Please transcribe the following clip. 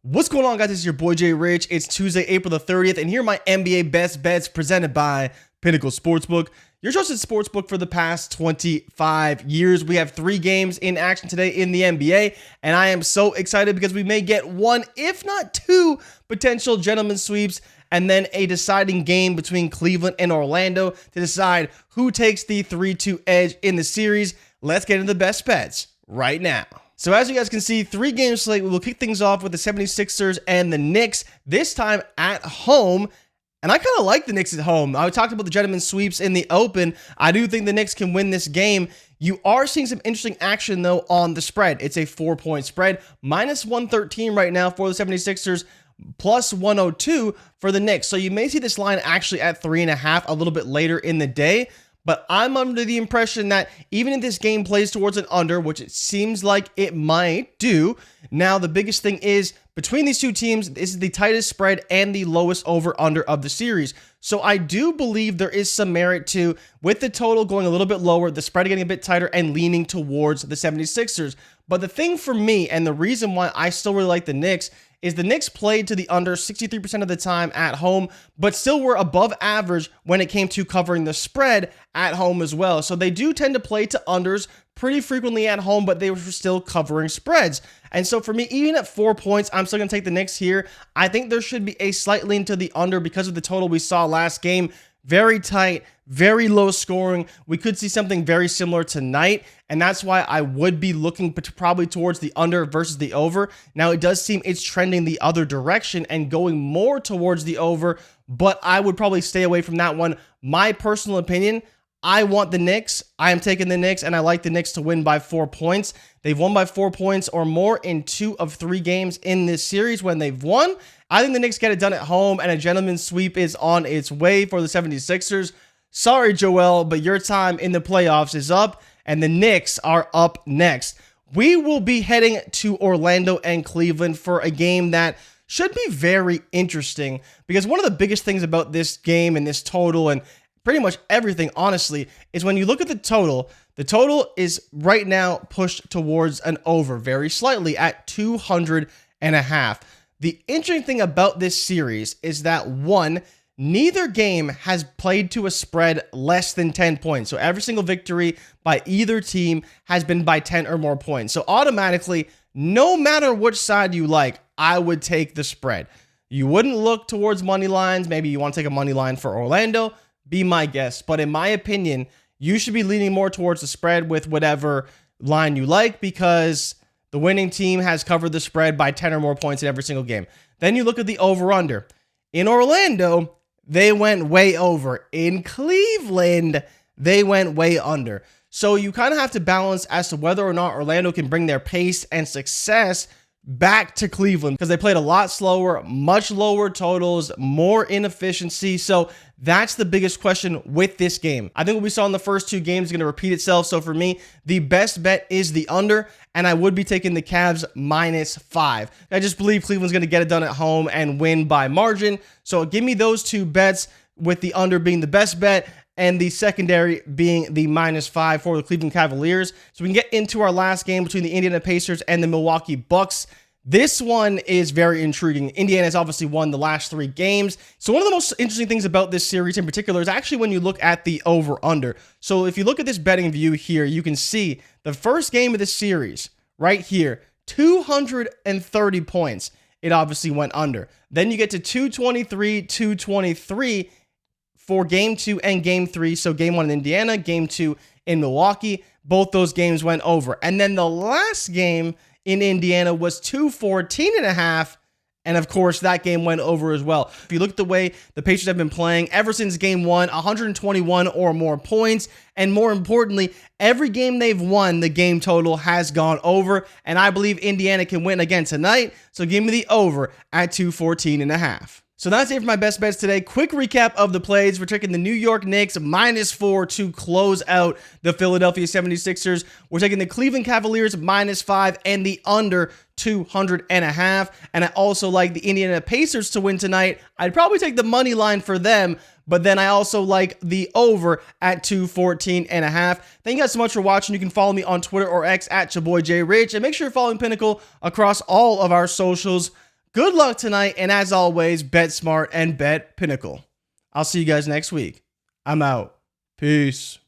What's going on, guys? This is your boy Jay Rich. It's Tuesday, April the 30th, and here are my NBA best bets presented by Pinnacle Sportsbook, your trusted sportsbook for the past 25 years. We have 3 games in action today in the NBA, and I am so excited because we may get 1, if not 2, potential gentleman sweeps, and then a deciding game between Cleveland and Orlando to decide who takes the 3-2 edge in the series. Let's get into the best bets right now. So as you guys can see, 3-game slate. We will kick things off with the 76ers and the Knicks, this time at home. And I kind of like the Knicks at home. I talked about the gentleman sweeps in the open. I do think the Knicks can win this game. You are seeing some interesting action, though, on the spread. It's a 4-point spread, minus 113 right now for the 76ers, plus 102 for the Knicks. So you may see this line actually at 3.5 a little bit later in the day. But I'm under the impression that even if this game plays towards an under, which it seems like it might do, now the biggest thing is between these two teams, this is the tightest spread and the lowest over-under of the series. So I do believe there is some merit to, with the total going a little bit lower, the spread getting a bit tighter and leaning towards the 76ers. But the thing for me, and the reason why I still really like the Knicks, is the Knicks played to the under 63% of the time at home, but still were above average when it came to covering the spread at home as well. So they do tend to play to unders pretty frequently at home, but they were still covering spreads. And so for me, even at 4 points, I'm still going to take the Knicks here. I think there should be a slight lean to the under because of the total we saw last game. Very tight, very low scoring. We could see something very similar tonight, and that's why I would be looking probably towards the under versus the over. Now, it does seem it's trending the other direction and going more towards the over, but I would probably stay away from that one. My personal opinion, I want the Knicks. I am taking the Knicks, and I like the Knicks to win by 4 points. They've won by 4 points or more in 2 of 3 games in this series when they've won. I think the Knicks get it done at home, and a gentleman's sweep is on its way for the 76ers. Sorry, Joel, but your time in the playoffs is up, and the Knicks are up next. We will be heading to Orlando and Cleveland for a game that should be very interesting, because one of the biggest things about this game and this total and pretty much everything, honestly, is when you look at the total is right now pushed towards an over very slightly at 200.5. The interesting thing about this series is that, one, neither game has played to a spread less than 10 points. So every single victory by either team has been by 10 or more points. So automatically, no matter which side you like, I would take the spread. You wouldn't look towards money lines. Maybe you want to take a money line for Orlando. Be my guest. But in my opinion, you should be leaning more towards the spread with whatever line you like, because the winning team has covered the spread by 10 or more points in every single game. Then you look at the over-under. In Orlando, they went way over. In Cleveland, they went way under. So you kind of have to balance as to whether or not Orlando can bring their pace and success back to Cleveland, because they played a lot slower, much lower totals, more inefficiency. So that's the biggest question with this game. I think what we saw in the first 2 games is going to repeat itself. So for me, the best bet is the under, and I would be taking the Cavs minus 5. I just believe Cleveland's going to get it done at home and win by margin. So give me those 2 bets, with the under being the best bet and the secondary being the minus 5 for the Cleveland Cavaliers. So we can get into our last game between the Indiana Pacers and the Milwaukee Bucks. This one is very intriguing. Indiana has obviously won the last 3 games. So one of the most interesting things about this series in particular is actually when you look at the over-under. So if you look at this betting view here, you can see the first game of the series right here, 230 points. It obviously went under. Then you get to 223 for game 2 and game 3. So game 1 in Indiana, game 2 in Milwaukee. Both those games went over. And then the last game in Indiana was 214.5. And of course, that game went over as well. If you look at the way the Pacers have been playing ever since game 1, 121 or more points. And more importantly, every game they've won, the game total has gone over. And I believe Indiana can win again tonight. So give me the over at 214.5. So that's it for my best bets today. Quick recap of the plays. We're taking the New York Knicks minus 4 to close out the Philadelphia 76ers. We're taking the Cleveland Cavaliers minus 5 and the under 200.5. And I also like the Indiana Pacers to win tonight. I'd probably take the money line for them, but then I also like the over at 214.5. Thank you guys so much for watching. You can follow me on Twitter or X at your boy Jay Rich, and make sure you're following Pinnacle across all of our socials. Good luck tonight, and as always, bet smart and bet Pinnacle. I'll see you guys next week. I'm out. Peace.